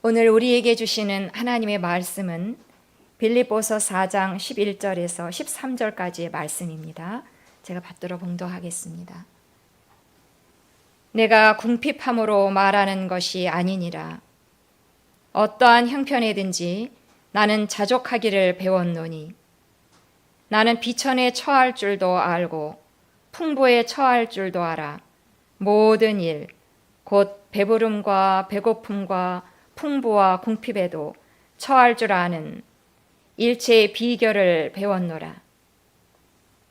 오늘 우리에게 주시는 하나님의 말씀은 빌립보서 4장 11절에서 13절까지의 말씀입니다. 제가 받들어 봉독하겠습니다. 내가 궁핍함으로 말하는 것이 아니니라. 어떠한 형편이든지 나는 자족하기를 배웠노니 나는 비천에 처할 줄도 알고 풍부에 처할 줄도 알아. 모든 일, 곧 배부름과 배고픔과 풍부와 궁핍에도 처할 줄 아는 일체의 비결을 배웠노라.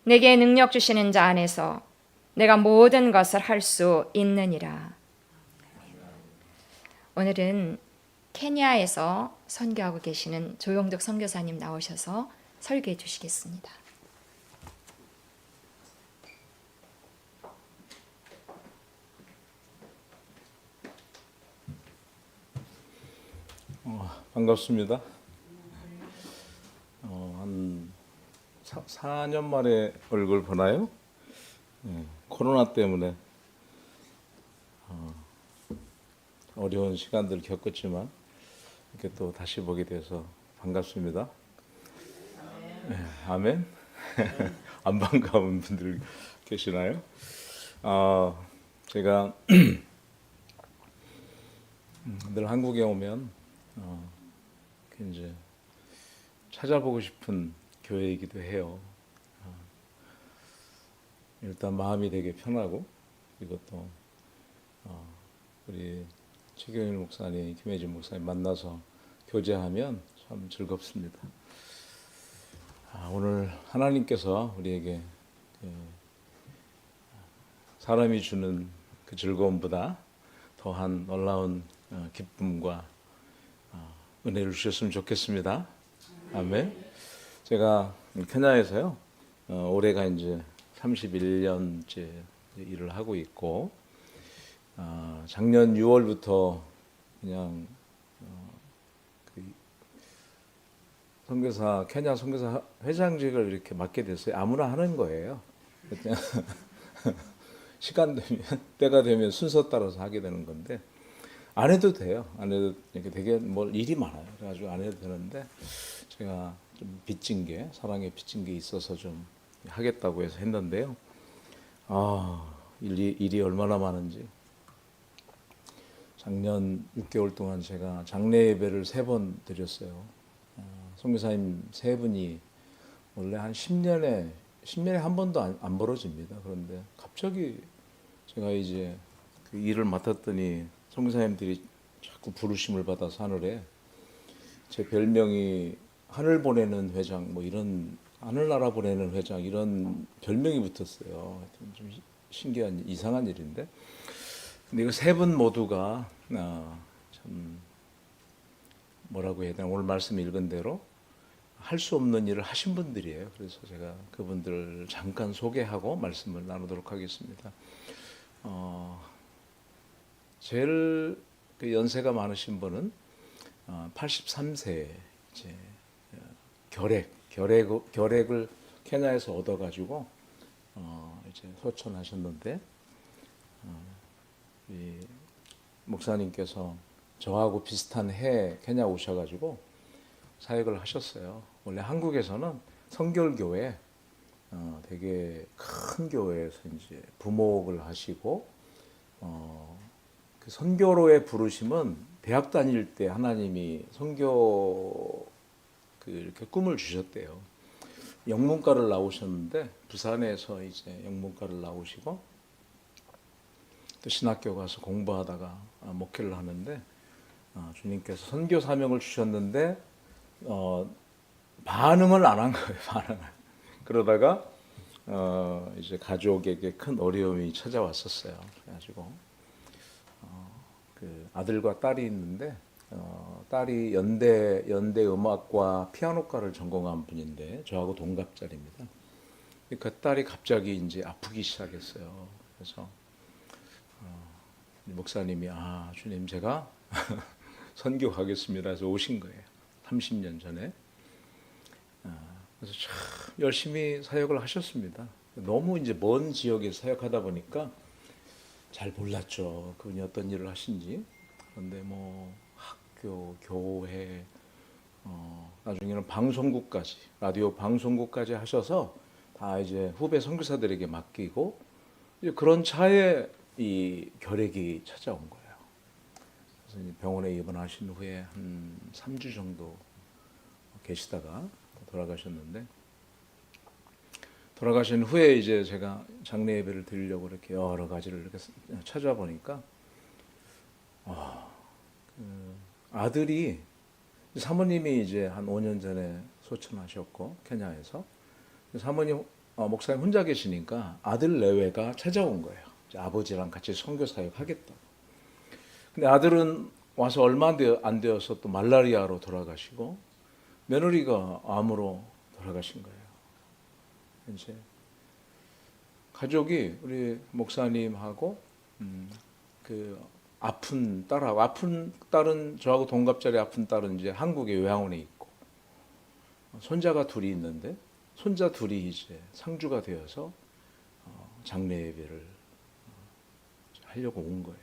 내게 능력 주시는 자 안에서 내가 모든 것을 할 수 있느니라. 오늘은 케냐에서 선교하고 계시는 조용덕 선교사님 나오셔서 설교해 주시겠습니다. 반갑습니다. 한 4년 만에 얼굴 보나요? 코로나 때문에 어려운 시간들 겪었지만 이렇게 또 다시 보게 돼서 반갑습니다. 아멘. 안 반가운 분들 계시나요? 제가 늘 한국에 오면 이제 찾아보고 싶은 교회이기도 해요. 일단 마음이 되게 편하고, 그리고 또 우리 최경일 목사님, 김혜진 목사님 만나서 교제하면 참 즐겁습니다. 오늘 하나님께서 우리에게 사람이 주는 그 즐거움보다 더한 놀라운 기쁨과 은혜를 주셨으면 좋겠습니다. 아멘. 제가 케냐에서요, 올해가 이제 31년째 일을 하고 있고, 작년 6월부터 그냥 선교사, 케냐 선교사 회장직을 이렇게 맡게 됐어요. 아무나 하는 거예요. 그냥 시간 되면, 때가 되면 순서 따라서 하게 되는 건데, 안 해도 돼요. 안 해도 이렇게 되게 일이 많아요. 그래가지고 안 해도 되는데, 제가 좀 빚진 게, 사랑에 빚진 게 있어서 좀 하겠다고 해서 했는데요. 일이 얼마나 많은지. 작년 6개월 동안 제가 장례 예배를 3번 드렸어요. 선교사님 3분이 원래 한 10년에 한 번도 안 벌어집니다. 그런데 갑자기 제가 이제 그 일을 맡았더니 선교사님들이 자꾸 부르심을 받아서 하늘에, 제 별명이 하늘 보내는 회장, 이런 하늘나라 보내는 회장, 이런 별명이 붙었어요. 좀 신기한 이상한 일인데, 근데 이거 3분 모두가 참 뭐라고 해야 되나, 오늘 말씀 읽은 대로 할 수 없는 일을 하신 분들이에요. 그래서 제가 그분들을 잠깐 소개하고 말씀을 나누도록 하겠습니다. 제일 그 연세가 많으신 분은 83세 이제 결핵을 케냐에서 얻어가지고 이제 소천하셨는데, 이 목사님께서 저하고 비슷한 해에 케냐 오셔가지고 사역을 하셨어요. 원래 한국에서는 성결교회, 되게 큰 교회에서 이제 부목을 하시고, 그 선교로의 부르심은 대학 다닐 때 하나님이 선교 이렇게 꿈을 주셨대요. 영문과를 나오셨는데, 부산에서 이제 영문과를 나오시고 또 신학교 가서 공부하다가 목회를 하는데, 주님께서 선교 사명을 주셨는데 반응을 안 한 거예요. 반응을. 그러다가 이제 가족에게 큰 어려움이 찾아왔었어요. 그래가지고 그 아들과 딸이 있는데, 딸이 연대 음악과 피아노과를 전공한 분인데 저하고 동갑자리입니다. 그 딸이 갑자기 이제 아프기 시작했어요. 그래서 목사님이 주님, 제가 선교하겠습니다 해서 오신 거예요. 30년 전에. 그래서 참 열심히 사역을 하셨습니다. 너무 이제 먼 지역에 사역하다 보니까 잘 몰랐죠. 그분이 어떤 일을 하신지. 그런데 학교, 교회, 나중에는 방송국까지, 라디오 방송국까지 하셔서 다 이제 후배 선교사들에게 맡기고 이제 그런 차에 이 결핵이 찾아온 거예요. 그래서 이제 병원에 입원하신 후에 한 3주 정도 계시다가 돌아가셨는데, 돌아가신 후에 이제 제가 장례 예배를 드리려고 이렇게 여러 가지를 이렇게 찾아보니까 아들이, 사모님이 이제 한 5년 전에 소천하셨고 케냐에서, 사모님 목사님 혼자 계시니까 아들 내외가 찾아온 거예요. 이제 아버지랑 같이 선교 사역 하겠다고. 근데 아들은 와서 얼마 안 되어서 또 말라리아로 돌아가시고 며느리가 암으로 돌아가신 거예요. 이제 가족이 우리 목사님하고 그 아픈 딸은 저하고 동갑자리 아픈 딸은 이제 한국의 요양원에 있고, 손자가 둘이 있는데 손자 둘이 이제 상주가 되어서 장례 예배를 하려고 온 거예요.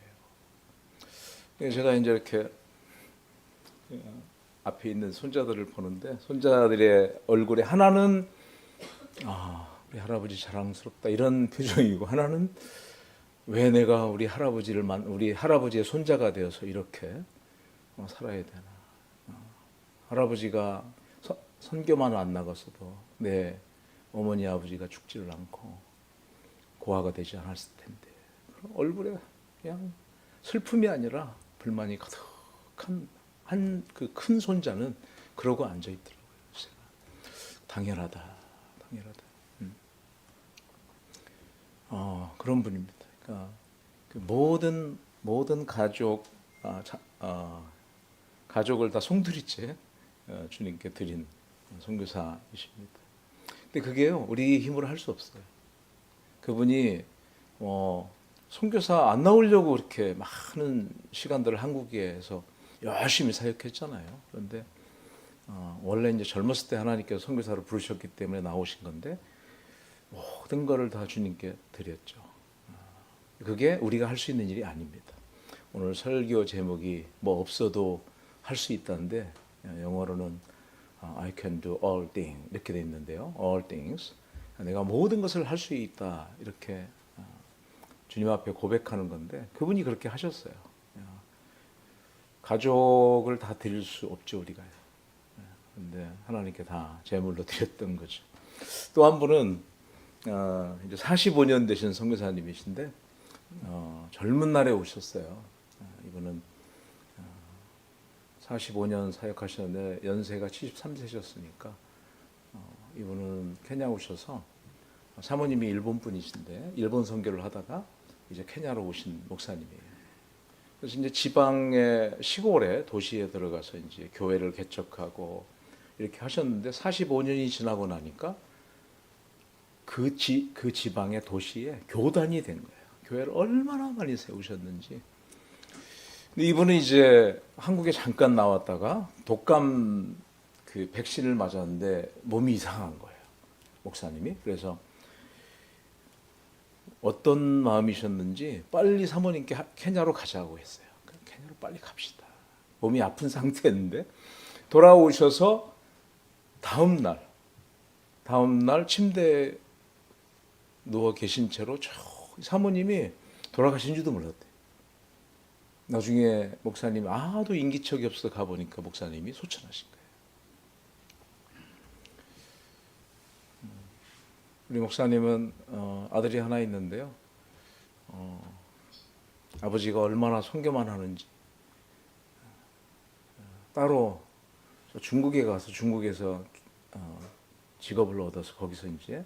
그래서 제가 이제 이렇게 앞에 있는 손자들을 보는데, 손자들의 얼굴에 하나는 우리 할아버지 자랑스럽다 이런 표정이고, 하나는 왜 내가 우리 할아버지의 손자가 되어서 이렇게 살아야 되나. 할아버지가 선교만 안 나갔어도 내 어머니 아버지가 죽지를 않고 고아가 되지 않았을 텐데, 얼굴에 그냥 슬픔이 아니라 불만이 가득한 그 큰 손자는 그러고 앉아 있더라고요. 제가 당연하다. 그런 분입니다. 그러니까 그 모든 가족을 다 송두리째 주님께 드린 선교사이십니다. 근데 그게요, 우리 힘으로 할 수 없어요. 그분이 선교사 안 나오려고 이렇게 많은 시간들을 한국에서 열심히 사역했잖아요. 그런데 원래 이제 젊었을 때 하나님께서 선교사를 부르셨기 때문에 나오신 건데, 모든 것을 다 주님께 드렸죠. 그게 우리가 할 수 있는 일이 아닙니다. 오늘 설교 제목이 뭐 없어도 할 수 있다는데, 영어로는 I can do all things 이렇게 돼 있는데요. all things. 내가 모든 것을 할 수 있다 이렇게 주님 앞에 고백하는 건데, 그분이 그렇게 하셨어요. 가족을 다 드릴 수 없죠, 우리가. 근데 하나님께 다 제물로 드렸던 거죠. 또 한 분은 이제 45년 되신 선교사님이신데, 젊은 날에 오셨어요. 이분은 45년 사역하셨는데 연세가 73세셨으니까 이분은 케냐 오셔서, 사모님이 일본 분이신데 일본 선교를 하다가 이제 케냐로 오신 목사님이에요. 그래서 이제 지방의 시골에 도시에 들어가서 이제 교회를 개척하고 이렇게 하셨는데, 45년이 지나고 나니까 그 지방의 도시에 교단이 된 거예요. 교회를 얼마나 많이 세우셨는지. 근데 이분은 이제 한국에 잠깐 나왔다가 독감 그 백신을 맞았는데 몸이 이상한 거예요, 목사님이. 그래서 어떤 마음이셨는지 빨리 사모님께 케냐로 가자고 했어요. 케냐로 빨리 갑시다. 몸이 아픈 상태였는데 돌아오셔서 다음 날 침대에 누워 계신 채로 사모님이 돌아가신지도 몰랐대요. 나중에 목사님이 아도 인기척이 없어 가보니까 목사님이 소천하신 거예요. 우리 목사님은 아들이 하나 있는데요. 아버지가 얼마나 선교만 하는지 따로 중국에 가서 중국에서 직업을 얻어서 거기서 이제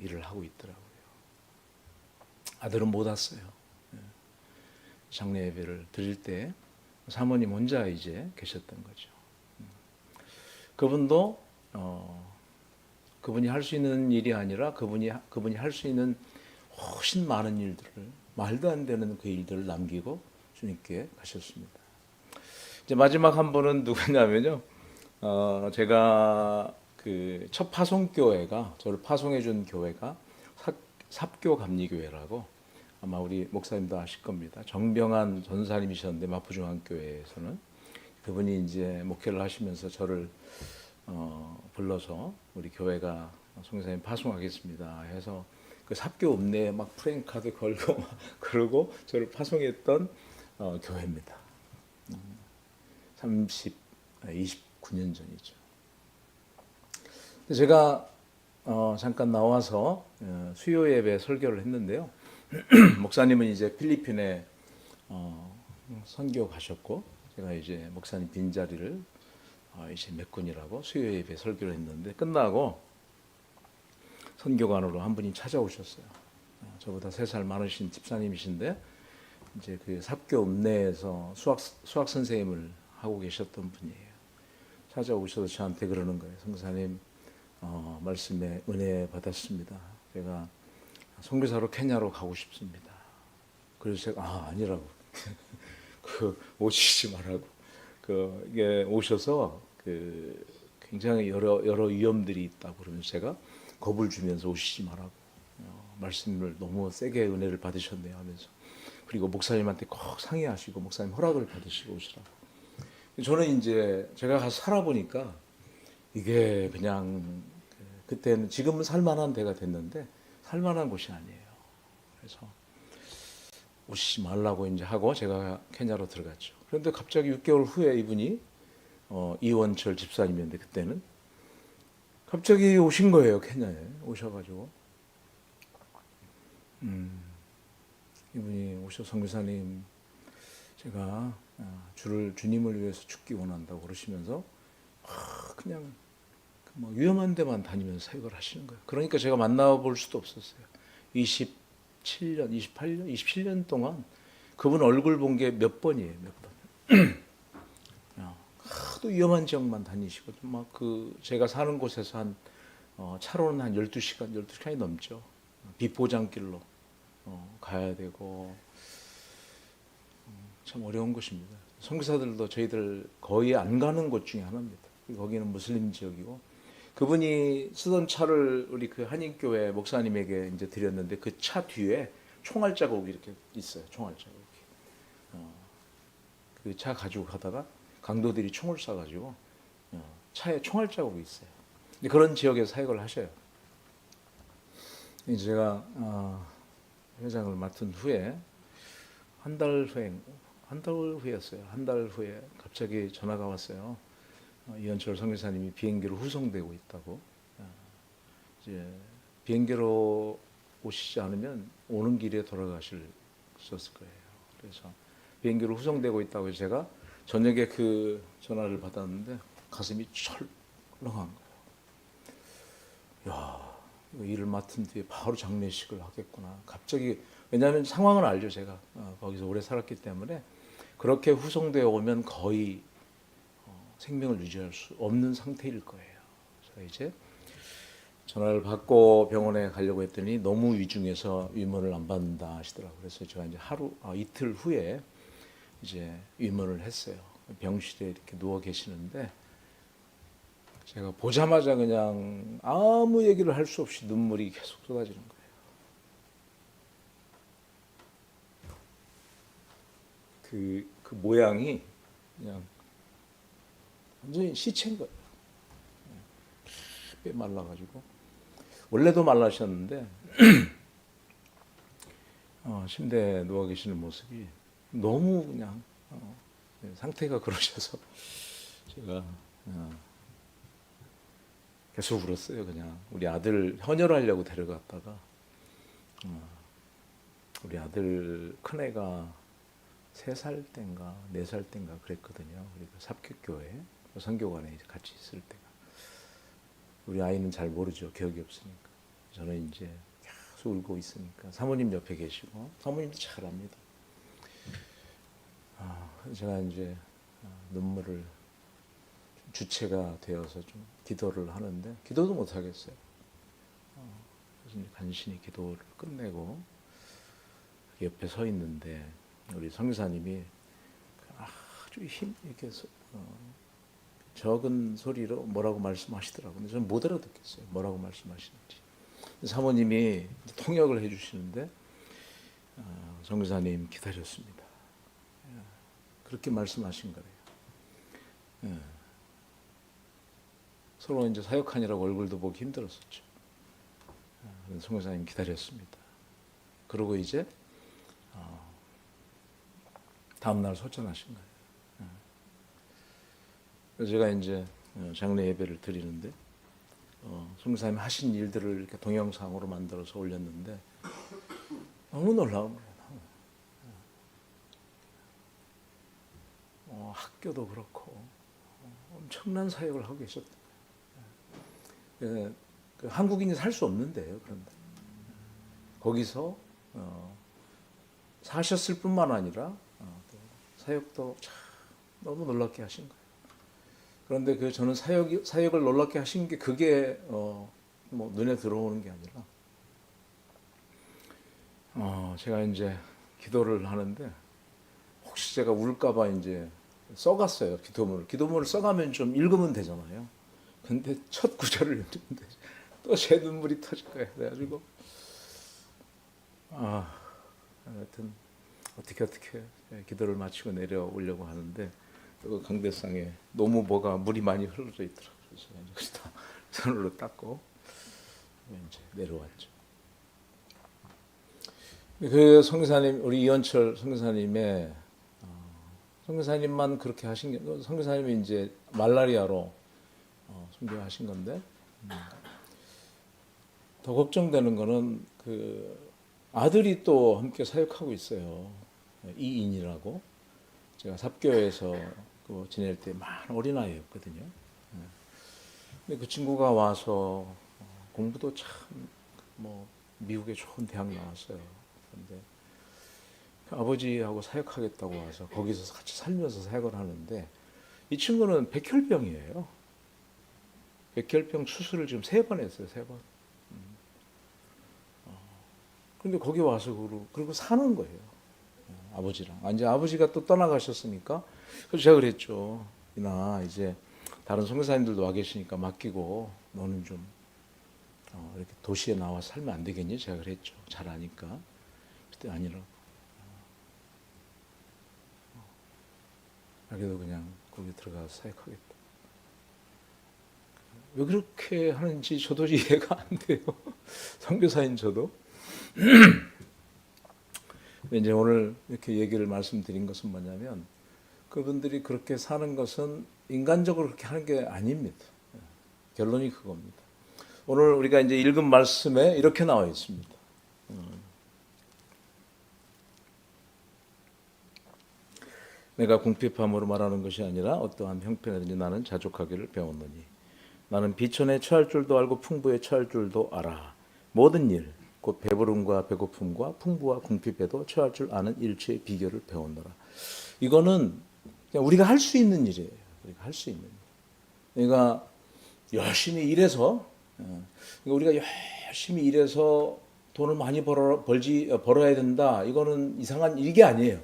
일을 하고 있더라고요. 아들은 못 왔어요. 장례 예배를 드릴 때 사모님 혼자 이제 계셨던 거죠. 그분도 그분이 할 수 있는 일이 아니라 그분이 할 수 있는 훨씬 많은 일들을, 말도 안 되는 그 일들을 남기고 주님께 가셨습니다. 이제 마지막 한 분은 누구냐면요. 제가 그 첫 파송교회가, 저를 파송해 준 교회가 삽교 감리교회라고, 아마 우리 목사님도 아실 겁니다. 정병환 전사님이셨는데 마포중앙교회에서는 그분이 이제 목회를 하시면서 저를 불러서 우리 교회가 송교사님 파송하겠습니다 해서 그 삽교 읍내에 막 프랭카드 걸고 막 그러고 저를 파송했던 교회입니다. 29년 전이죠. 제가 잠깐 나와서 수요 예배 설교를 했는데요. 목사님은 이제 필리핀에 선교 가셨고 제가 이제 목사님 빈자리를 이제 메꾼이라고 수요 예배 설교를 했는데 끝나고 선교관으로 한 분이 찾아오셨어요. 저보다 3살 많으신 집사님이신데 이제 그 삽교 읍내에서 수학 선생님을 하고 계셨던 분이에요. 찾아오셔서 저한테 그러는 거예요. 성사님 말씀에 은혜 받았습니다. 제가 선교사로 케냐로 가고 싶습니다. 그래서 제가 아니라고 그 오시지 말라고 이게 오셔서 그 굉장히 여러 위험들이 있다고 그러면서 제가 겁을 주면서 오시지 말라고 말씀을 너무 세게 은혜를 받으셨네요 하면서 그리고 목사님한테 꼭 상의하시고 목사님 허락을 받으시고 오시라고. 저는 이제 제가 가서 살아보니까 이게 그냥 그때는 지금은 살만한 데가 됐는데 살만한 곳이 아니에요. 그래서 오시지 말라고 이제 하고 제가 케냐로 들어갔죠. 그런데 갑자기 6개월 후에 이분이 이원철 집사님이었는데 그때는 갑자기 오신 거예요. 케냐에 오셔가지고 이분이 오셔서 선교사님 제가 주님을 위해서 죽기 원한다고 그러시면서 그냥 뭐 위험한 데만 다니면서 사역을 하시는 거예요. 그러니까 제가 만나볼 수도 없었어요. 27년, 28년, 27년 동안 그분 얼굴 본 게 몇 번이에요. 몇 번. 하도 위험한 지역만 다니시고 막 제가 사는 곳에서 한 차로는 한 12시간이 넘죠. 비포장길로 가야 되고 참 어려운 곳입니다. 선교사들도 저희들 거의 안 가는 곳 중에 하나입니다. 거기는 무슬림 지역이고 그분이 쓰던 차를 우리 그 한인교회 목사님에게 이제 드렸는데 그 차 뒤에 총알 자국이 이렇게 있어요. 총알 자국이. 그 차 가지고 가다가 강도들이 총을 쏴가지고 차에 총알 자국이 있어요. 근데 그런 지역에서 사역을 하셔요. 이제 제가 회장을 맡은 후에 한 달 후였어요. 한 달 후에 갑자기 전화가 왔어요. 이현철 선교사님이 비행기로 후송되고 있다고. 이제 비행기로 오시지 않으면 오는 길에 돌아가셨을 거예요. 그래서 비행기로 후송되고 있다고 해서 제가 저녁에 그 전화를 받았는데 가슴이 철렁한 거예요. 야, 이거 일을 맡은 뒤에 바로 장례식을 하겠구나. 갑자기 왜냐하면 상황을 알죠. 제가 거기서 오래 살았기 때문에 그렇게 후송되어 오면 거의 생명을 유지할 수 없는 상태일 거예요. 그래서 이제 전화를 받고 병원에 가려고 했더니 너무 위중해서 위문을 안 받는다 하시더라고요. 그래서 제가 이제 이틀 후에 이제 위문을 했어요. 병실에 이렇게 누워 계시는데 제가 보자마자 그냥 아무 얘기를 할 수 없이 눈물이 계속 쏟아지는 거예요. 그 모양이 그냥 완전히 시체인 거예요. 뼈 말라가지고 원래도 말라셨는데 침대에 누워 계시는 모습이 너무 그냥 상태가 그러셔서 제가 계속 울었어요. 그냥 우리 아들 헌혈하려고 데려갔다가 우리 아들 큰애가 3살 땐가 4살 땐가 그랬거든요. 우리 삽교교회 선교관에 같이 있을 때가 우리 아이는 잘 모르죠. 기억이 없으니까. 저는 이제 계속 울고 있으니까 사모님 옆에 계시고 사모님도 잘 압니다. 제가 이제 눈물을 주체가 되어서 좀 기도를 하는데 기도도 못 하겠어요. 그래서 간신히 기도를 끝내고 옆에 서 있는데 우리 선교사님이 아주 이렇게 적은 소리로 뭐라고 말씀하시더라고요. 근데 저는 못 알아듣겠어요. 뭐라고 말씀하시는지. 사모님이 통역을 해주시는데 선교사님 기다렸습니다. 그렇게 말씀하신 거예요. 예. 서로 이제 사역하느라고 얼굴도 보기 힘들었었죠. 선교사님 기다렸습니다. 그러고 이제 다음 날 소천하신 거예요. 그래서 제가 이제 장례 예배를 드리는데 선교사님 하신 일들을 이렇게 동영상으로 만들어서 올렸는데 너무 놀라운 거예요. 학교도 그렇고 엄청난 사역을 하고 계셨다. 그 한국인이 살 수 없는데요. 그런데 거기서 사셨을 뿐만 아니라 또 사역도 참 너무 놀랍게 하신 거예요. 그런데 저는 사역을 놀랍게 하신 게 그게 뭐 눈에 들어오는 게 아니라 제가 이제 기도를 하는데 혹시 제가 울까봐 이제 써갔어요. 기도문을 써가면 좀 읽으면 되잖아요. 근데 첫 구절을 읽는데 또 제 눈물이 터질 거예요. 그래가지고 하여튼 어떻게 기도를 마치고 내려오려고 하는데 그 강대상에 너무 물이 많이 흘러져 있더라고요. 그래서 이제 손으로 닦고 이제 내려왔죠. 그 선교사님, 우리 이현철 선교사님의 선교사님만 그렇게 하신 게, 선교사님이 이제 말라리아로 선교하신 건데 더 걱정되는 거는 그 아들이 또 함께 사역하고 있어요. 이인이라고. 제가 삽교에서 지낼 때 많은 어린아이였거든요. 근데 그 친구가 와서 공부도 참 미국에 좋은 대학 나왔어요. 그런데 그 아버지하고 사역하겠다고 와서 거기서 같이 살면서 사역을 하는데 이 친구는 백혈병이에요. 백혈병 수술을 지금 3번 했어요. 3번. 그런데 거기 와서 그리고 사는 거예요. 아버지랑. 이제 아버지가 또 떠나가셨으니까. 그래서 제가 그랬죠. 이나 이제 다른 선교사님들도 와 계시니까 맡기고 너는 좀 이렇게 도시에 나와 살면 안 되겠니? 제가 그랬죠. 잘 아니까. 그때 아니라. 그래도 그냥 거기 들어가서 사역하겠다. 왜 그렇게 하는지 저도 이해가 안 돼요. 선교사인 저도. 이제 오늘 이렇게 얘기를 말씀드린 것은 뭐냐면 그분들이 그렇게 사는 것은 인간적으로 그렇게 하는 게 아닙니다. 결론이 그겁니다. 오늘 우리가 이제 읽은 말씀에 이렇게 나와 있습니다. 내가 궁핍함으로 말하는 것이 아니라 어떠한 형편이든지 나는 자족하기를 배웠노니 나는 비천에 처할 줄도 알고 풍부에 처할 줄도 알아. 모든 일 곧 배부름과 배고픔과 풍부와 궁핍에도 처할 줄 아는 일체의 비결을 배웠노라. 이거는 그냥 우리가 할 수 있는 일이에요. 우리가 할 수 있는 일. 그러니까 열심히 일해서 우리가 열심히 일해서 돈을 많이 벌어야 된다. 이거는 이상한 일이 아니에요.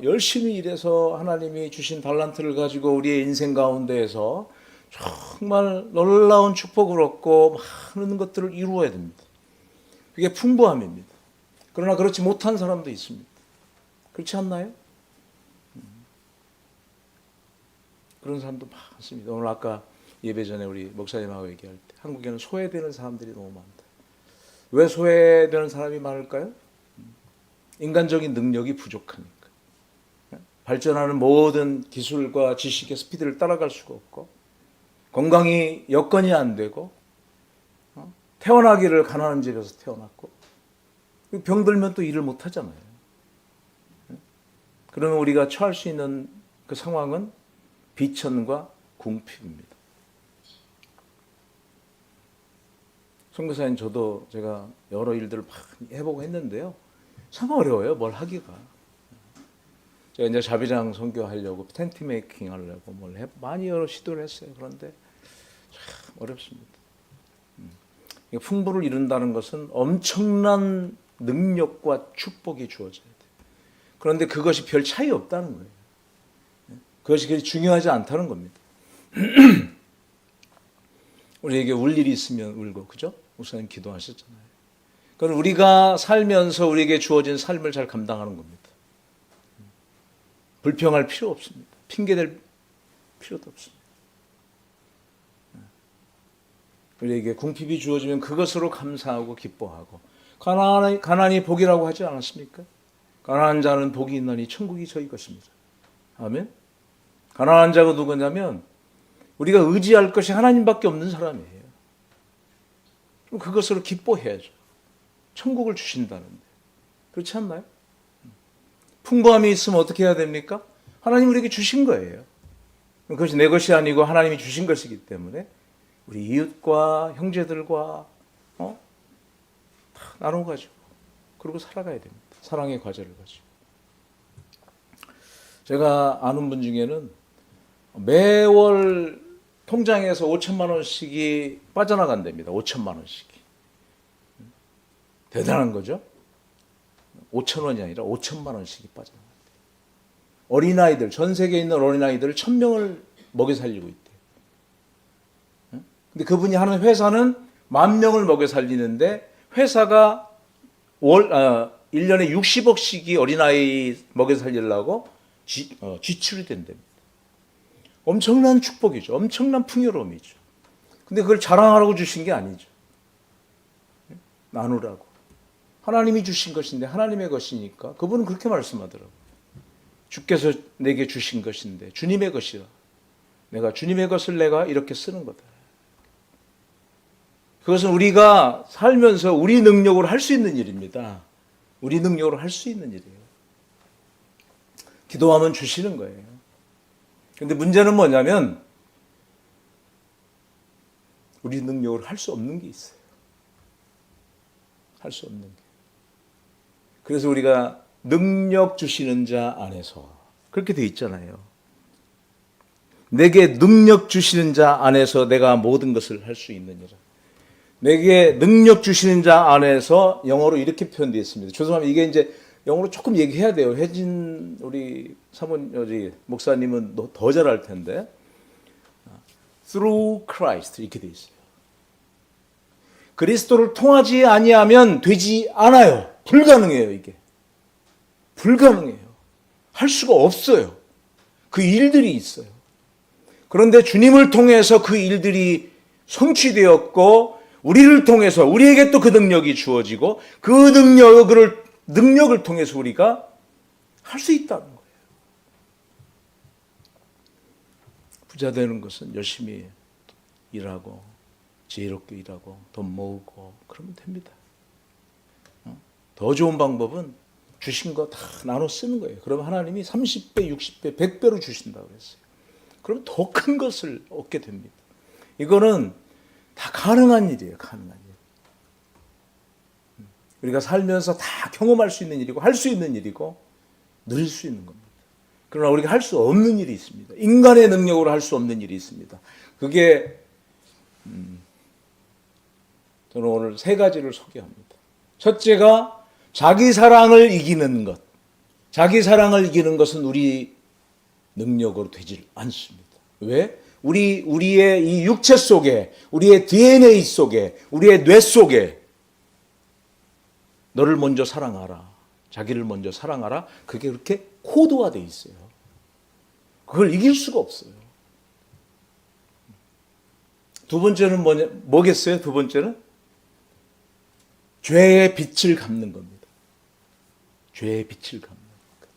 열심히 일해서 하나님이 주신 달란트를 가지고 우리의 인생 가운데에서 정말 놀라운 축복을 얻고 많은 것들을 이루어야 됩니다. 그게 풍부함입니다. 그러나 그렇지 못한 사람도 있습니다. 그렇지 않나요? 그런 사람도 많습니다. 오늘 아까 예배 전에 우리 목사님하고 얘기할 때 한국에는 소외되는 사람들이 너무 많다. 왜 소외되는 사람이 많을까요? 인간적인 능력이 부족하니까. 발전하는 모든 기술과 지식의 스피드를 따라갈 수가 없고 건강이 여건이 안 되고 태어나기를 가난한 집에서 태어났고 병들면 또 일을 못 하잖아요. 그러면 우리가 처할 수 있는 그 상황은 비천과 궁핍입니다. 선교사님 저도 제가 여러 일들을 많이 해보고 했는데요. 참 어려워요. 뭘 하기가. 제가 이제 자비장 선교하려고 텐트 메이킹 하려고 많이 여러 시도를 했어요. 그런데 참 어렵습니다. 풍부를 이룬다는 것은 엄청난 능력과 축복이 주어져야 돼요. 그런데 그것이 별 차이 없다는 거예요. 그것이 그렇게 중요하지 않다는 겁니다. 우리에게 울 일이 있으면 울고, 그죠? 목사님 기도하셨잖아요. 그건 우리가 살면서 우리에게 주어진 삶을 잘 감당하는 겁니다. 불평할 필요 없습니다. 핑계댈 필요도 없습니다. 우리에게 궁핍이 주어지면 그것으로 감사하고 기뻐하고 가난이 복이라고 하지 않았습니까? 가난한 자는 복이 있나니 천국이 저희 것입니다. 아멘. 가난한 자가 누구냐면 우리가 의지할 것이 하나님밖에 없는 사람이에요. 그럼 그것으로 기뻐해야죠. 천국을 주신다는데. 그렇지 않나요? 풍부함이 있으면 어떻게 해야 됩니까? 하나님 우리에게 주신 거예요. 그것이 내 것이 아니고 하나님이 주신 것이기 때문에 우리 이웃과 형제들과 다 나눠가지고 그리고 살아가야 됩니다. 사랑의 과제를 가지고. 제가 아는 분 중에는 매월 통장에서 5천만 원씩이 빠져나간답니다. 5천만 원씩이. 대단한 거죠. 5천 원이 아니라 5천만 원씩이 빠져나간대요. 어린아이들, 전 세계에 있는 어린아이들 1,000명을 먹여 살리고 있대요. 근데 그분이 하는 회사는 10,000명을 먹여 살리는데 회사가 1년에 60억씩이 어린아이 먹여 살리려고 지출이 된답니다. 엄청난 축복이죠. 엄청난 풍요로움이죠. 근데 그걸 자랑하라고 주신 게 아니죠. 나누라고. 하나님이 주신 것인데 하나님의 것이니까 그분은 그렇게 말씀하더라고요. 주께서 내게 주신 것인데 주님의 것이라. 내가 주님의 것을 내가 이렇게 쓰는 거다. 그것은 우리가 살면서 우리 능력으로 할 수 있는 일입니다. 우리 능력으로 할 수 있는 일이에요. 기도하면 주시는 거예요. 그런데 문제는 뭐냐면 우리 능력으로 할 수 없는 게 있어요. 할 수 없는 게. 그래서 우리가 능력 주시는 자 안에서 그렇게 돼 있잖아요. 내게 능력 주시는 자 안에서 내가 모든 것을 할 수 있느니라. 내게 능력 주시는 자 안에서 영어로 이렇게 표현되어 있습니다. 죄송합니다. 이게 이제 영어로 조금 얘기해야 돼요. 혜진 우리 목사님은 더 잘할 텐데. Through Christ 이렇게 되어 있어요. 그리스도를 통하지 아니하면 되지 않아요. 불가능해요, 이게. 불가능해요. 할 수가 없어요. 그 일들이 있어요. 그런데 주님을 통해서 그 일들이 성취되었고 우리를 통해서 우리에게 또 그 능력이 주어지고 그 능력을 통해서 우리가 할 수 있다는 거예요. 부자 되는 것은 열심히 일하고 지혜롭게 일하고 돈 모으고 그러면 됩니다. 더 좋은 방법은 주신 거 다 나눠 쓰는 거예요. 그러면 하나님이 30배, 60배, 100배로 주신다고 그랬어요. 그러면 더 큰 것을 얻게 됩니다. 이거는 다 가능한 일이에요. 가능한 일. 우리가 살면서 다 경험할 수 있는 일이고 할 수 있는 일이고 누릴 수 있는 겁니다. 그러나 우리가 할 수 없는 일이 있습니다. 인간의 능력으로 할 수 없는 일이 있습니다. 그게 저는 오늘 3가지를 소개합니다. 첫째가 자기 사랑을 이기는 것. 자기 사랑을 이기는 것은 우리 능력으로 되질 않습니다. 왜? 우리의 이 육체 속에, 우리의 DNA 속에, 우리의 뇌 속에 너를 먼저 사랑하라. 자기를 먼저 사랑하라. 그게 그렇게 코드화되어 있어요. 그걸 이길 수가 없어요. 두 번째는 뭐겠어요? 두 번째는 죄의 빛을 갚는 겁니다. 죄의 빛을 갚는 것.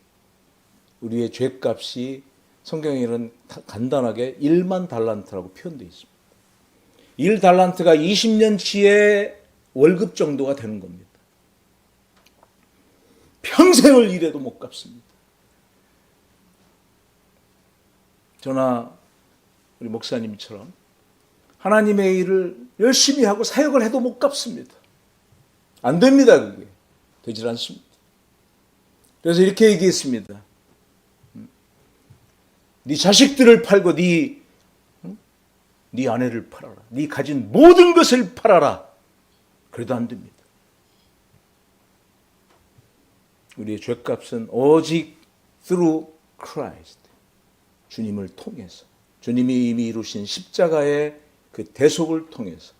우리의 죄값이 성경에는 간단하게 1만 달란트라고 표현되어 있습니다. 1달란트가 20년치의 월급 정도가 되는 겁니다. 평생을 일해도 못 갚습니다. 저나 우리 목사님처럼 하나님의 일을 열심히 하고 사역을 해도 못 갚습니다. 안 됩니다. 그게 되질 않습니다. 그래서 이렇게 얘기했습니다. 네 자식들을 팔고 네 아내를 팔아라. 네 가진 모든 것을 팔아라. 그래도 안 됩니다. 우리의 죄값은 오직 through Christ, 주님을 통해서, 주님이 이미 이루신 십자가의 그 대속을 통해서,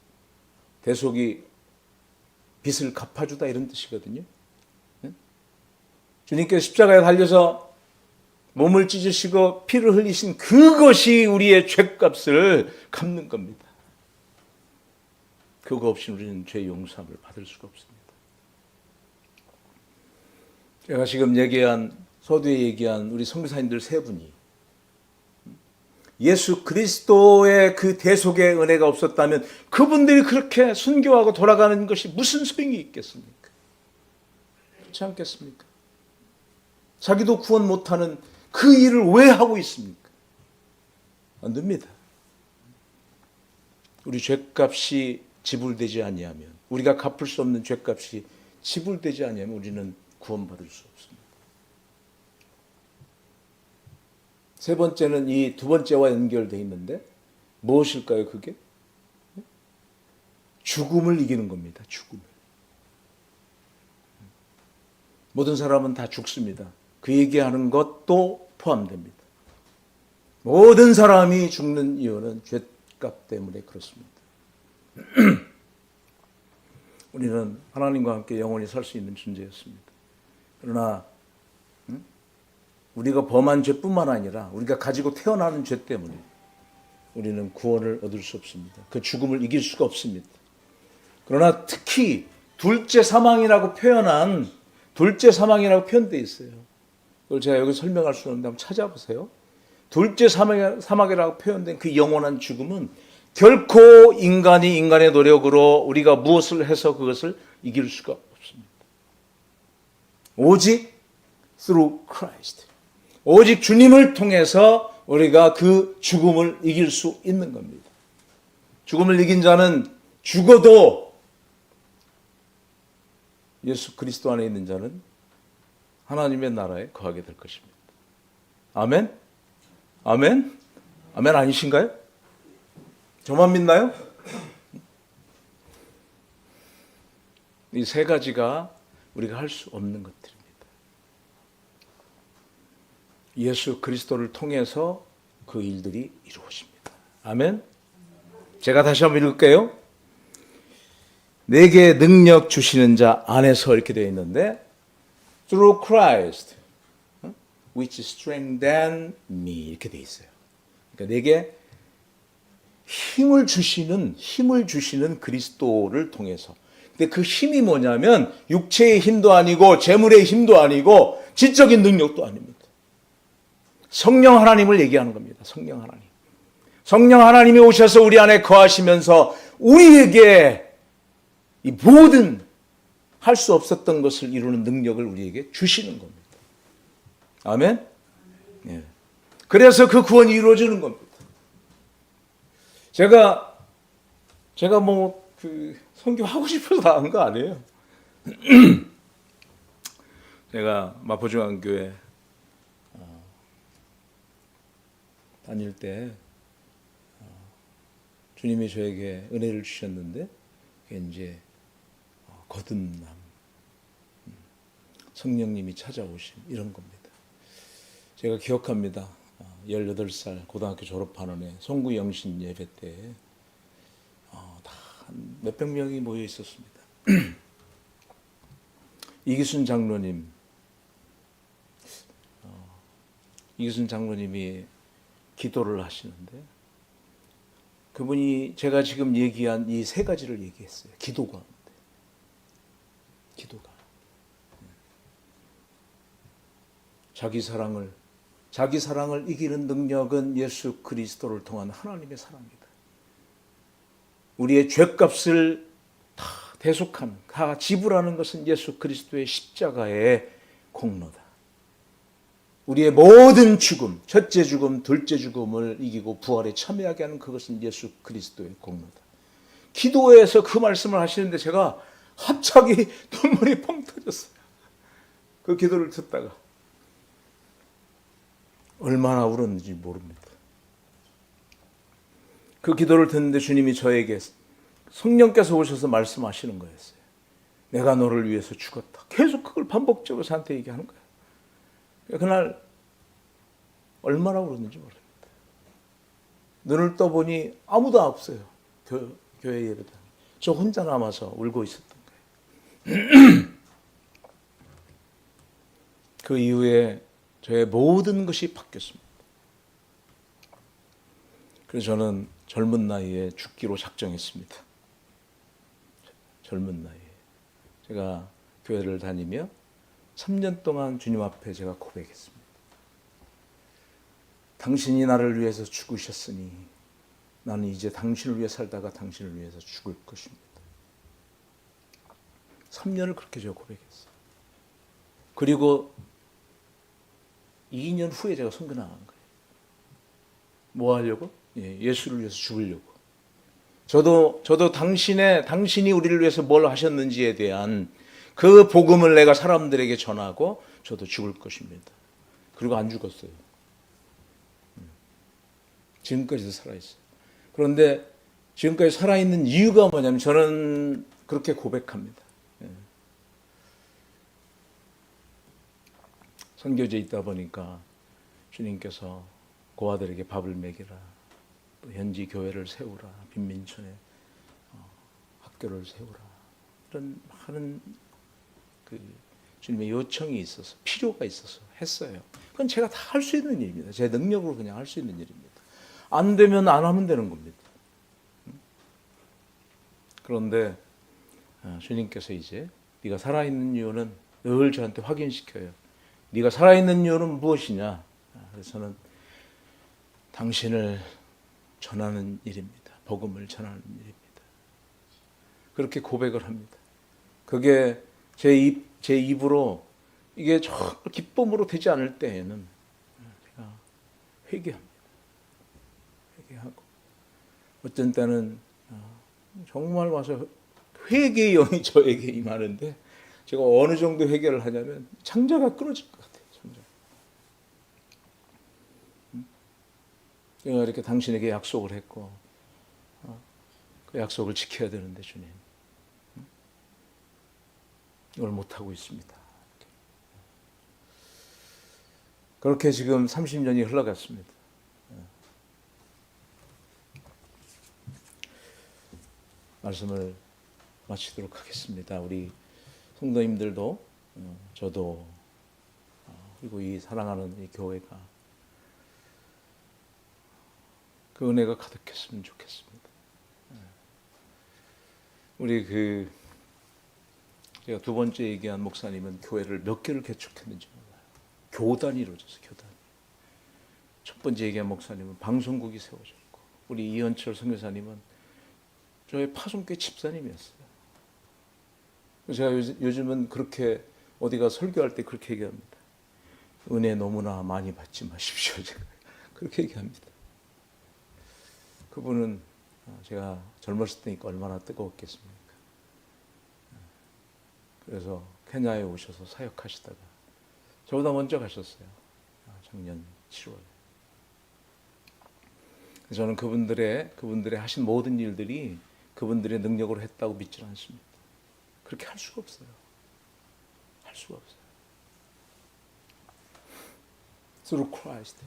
대속이 빚을 갚아주다 이런 뜻이거든요. 주님께서 십자가에 달려서 몸을 찢으시고 피를 흘리신 그것이 우리의 죄값을 갚는 겁니다. 그거 없이 우리는 죄 용서함을 받을 수가 없습니다. 제가 지금 서두에 얘기한 우리 선교사님들 세 분이 예수 그리스도의 그 대속의 은혜가 없었다면 그분들이 그렇게 순교하고 돌아가는 것이 무슨 소용이 있겠습니까? 그렇지 않겠습니까? 자기도 구원 못하는 그 일을 왜 하고 있습니까? 안 됩니다. 우리 죄값이 지불되지 아니하면, 우리가 갚을 수 없는 죄값이 지불되지 아니하면 우리는 구원받을 수 없습니다. 세 번째는 이 두 번째와 연결되어 있는데 무엇일까요? 그게 죽음을 이기는 겁니다. 죽음을. 모든 사람은 다 죽습니다. 그 얘기하는 것도 포함됩니다. 모든 사람이 죽는 이유는 죄값 때문에 그렇습니다. 우리는 하나님과 함께 영원히 살 수 있는 존재였습니다. 그러나 우리가 범한 죄뿐만 아니라 우리가 가지고 태어나는 죄 때문에 우리는 구원을 얻을 수 없습니다. 그 죽음을 이길 수가 없습니다. 그러나 특히 둘째 사망이라고 표현되어 있어요. 그걸 제가 여기 설명할 수 없는데 한번 찾아보세요. 둘째 사망이라고 표현된 그 영원한 죽음은 결코 인간이 인간의 노력으로 우리가 무엇을 해서 그것을 이길 수가 없습니다. 오직 through Christ. 오직 주님을 통해서 우리가 그 죽음을 이길 수 있는 겁니다. 죽음을 이긴 자는 죽어도 예수 그리스도 안에 있는 자는 하나님의 나라에 거하게 될 것입니다. 아멘? 아멘? 아멘 아니신가요? 저만 믿나요? 이 세 가지가 우리가 할 수 없는 것들입니다. 예수 그리스도를 통해서 그 일들이 이루어집니다. 아멘? 제가 다시 한번 읽을게요. 내게 능력 주시는 자 안에서 이렇게 되어 있는데 through Christ which strengthen me 이렇게 되어 있어요. 그러니까 내게 힘을 주시는 그리스도를 통해서. 근데 그 힘이 뭐냐면 육체의 힘도 아니고 재물의 힘도 아니고 지적인 능력도 아닙니다. 성령 하나님을 얘기하는 겁니다. 성령 하나님. 성령 하나님이 오셔서 우리 안에 거하시면서 우리에게 이 모든 할 수 없었던 것을 이루는 능력을 우리에게 주시는 겁니다. 아멘? 예. 그래서 그 구원이 이루어지는 겁니다. 제가 선교하고 싶어서 한 거 아니에요. 제가 마포중앙교회 다닐 때 주님이 저에게 은혜를 주셨는데 그게 이제 거듭남, 성령님이 찾아오심 이런 겁니다. 제가 기억합니다. 18살 고등학교 졸업하는 해 송구 영신 예배 때 다 몇백 명이 모여 있었습니다. 이기순 장로님이 기도를 하시는데 그분이 제가 지금 얘기한 이 세 가지를 얘기했어요. 기도가 자기 사랑을 이기는 능력은 예수 그리스도를 통한 하나님의 사랑이다. 우리의 죄값을 다 대속하는, 다 지불하는 것은 예수 그리스도의 십자가의 공로다. 우리의 모든 죽음, 첫째 죽음, 둘째 죽음을 이기고 부활에 참여하게 하는 그것은 예수 그리스도의 공로다. 기도에서 그 말씀을 하시는데 제가 갑자기 눈물이 펑 터졌어요. 그 기도를 듣다가 얼마나 울었는지 모릅니다. 그 기도를 듣는데 주님이 저에게 성령께서 오셔서 말씀하시는 거였어요. 내가 너를 위해서 죽었다. 계속 그걸 반복적으로 저한테 얘기하는 거예요. 그날 얼마나 울었는지 모릅니다. 눈을 떠보니 아무도 없어요. 교회 예배당. 저 혼자 남아서 울고 있었던 거예요. 그 이후에 저의 모든 것이 바뀌었습니다. 그래서 저는 젊은 나이에 죽기로 작정했습니다. 젊은 나이에. 제가 교회를 다니며 3년 동안 주님 앞에 제가 고백했습니다. 당신이 나를 위해서 죽으셨으니 나는 이제 당신을 위해 살다가 당신을 위해서 죽을 것입니다. 3년을 그렇게 제가 고백했어요. 그리고 2년 후에 제가 선교 나간 거예요. 뭐 하려고? 예수를 위해서 죽으려고. 저도 당신이 우리를 위해서 뭘 하셨는지에 대한 그 복음을 내가 사람들에게 전하고 저도 죽을 것입니다. 그리고 안 죽었어요. 지금까지도 살아있어요. 그런데 지금까지 살아있는 이유가 뭐냐면 저는 그렇게 고백합니다. 선교지에 있다 보니까 주님께서 고아들에게 밥을 먹이라, 또 현지 교회를 세우라, 빈민촌에 학교를 세우라, 이런 많은 그 주님의 요청이 있어서, 필요가 있어서 했어요. 그건 제가 다 할 수 있는 일입니다. 제 능력으로 그냥 할 수 있는 일입니다. 안 되면 안 하면 되는 겁니다. 그런데 주님께서 이제 네가 살아있는 이유는 늘 저한테 확인시켜요. 네가 살아있는 이유는 무엇이냐? 그래서 저는 당신을 전하는 일입니다. 복음을 전하는 일입니다. 그렇게 고백을 합니다. 그게 제 입으로 이게 정말 기쁨으로 되지 않을 때에는 제가 회개합니다. 회개하고 어떤 때는 정말 와서 회개의 영이 저에게 임하는데 제가 어느 정도 회개를 하냐면 창자가 끊어질 것 같아요. 창자. 제가 이렇게 당신에게 약속을 했고 그 약속을 지켜야 되는데 주님 이걸 못하고 있습니다. 그렇게 지금 30년이 흘러갔습니다. 말씀을 마치도록 하겠습니다. 우리 성도님들도 저도 그리고 이 사랑하는 이 교회가 그 은혜가 가득했으면 좋겠습니다. 우리 제가 두 번째 얘기한 목사님은 교회를 몇 개를 개척했는지 몰라요. 교단이 이루어져서 교단이. 첫 번째 얘기한 목사님은 방송국이 세워졌고 우리 이현철 선교사님은 저의 파송교회 집사님이었어요. 제가 요즘은 그렇게 어디가 설교할 때 그렇게 얘기합니다. 은혜 너무나 많이 받지 마십시오. 제가 그렇게 얘기합니다. 그분은 제가 젊었을 때니까 얼마나 뜨거웠겠습니까? 그래서 케냐에 오셔서 사역하시다가 저보다 먼저 가셨어요. 작년 7월에. 저는 그분들의 하신 모든 일들이 그분들의 능력으로 했다고 믿지 않습니다. 그렇게 할 수가 없어요. 할 수가 없어요. Through Christ.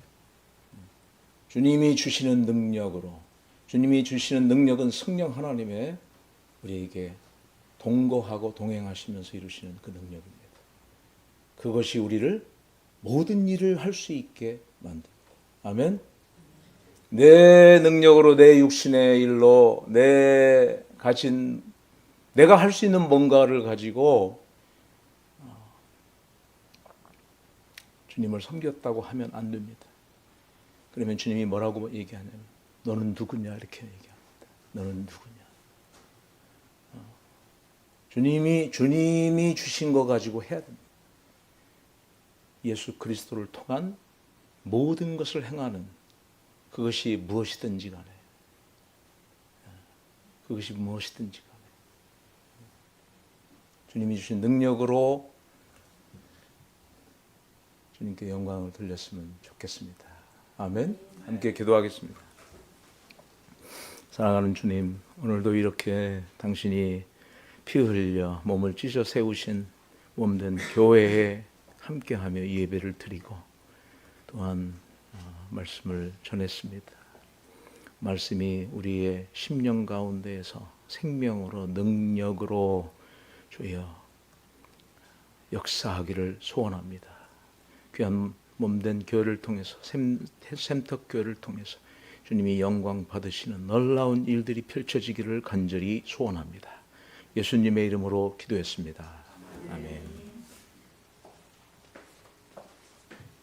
주님이 주시는 능력으로, 주님이 주시는 능력은 성령 하나님의 우리에게 동거하고 동행하시면서 이루시는 그 능력입니다. 그것이 우리를 모든 일을 할 수 있게 만듭니다. 아멘. 내 능력으로 내 육신의 일로 내가 할 수 있는 뭔가를 가지고 주님을 섬겼다고 하면 안 됩니다. 그러면 주님이 뭐라고 얘기하냐면 너는 누구냐 이렇게 얘기합니다. 너는 누구냐. 주님이 주신 거 가지고 해야 됩니다. 예수 그리스도를 통한 모든 것을 행하는 그것이 무엇이든지 간에 그것이 무엇이든지 간에 주님이 주신 능력으로 주님께 영광을 돌렸으면 좋겠습니다. 아멘. 함께 기도하겠습니다. 사랑하는 주님, 오늘도 이렇게 당신이 피 흘려 몸을 찢어 세우신 몸된 교회에 함께하며 예배를 드리고 또한 말씀을 전했습니다. 말씀이 우리의 심령 가운데에서 생명으로 능력으로 주여 역사하기를 소원합니다. 귀한 몸된 교회를 통해서 샘턱 교회를 통해서 주님이 영광 받으시는 놀라운 일들이 펼쳐지기를 간절히 소원합니다. 예수님의 이름으로 기도했습니다. 아멘.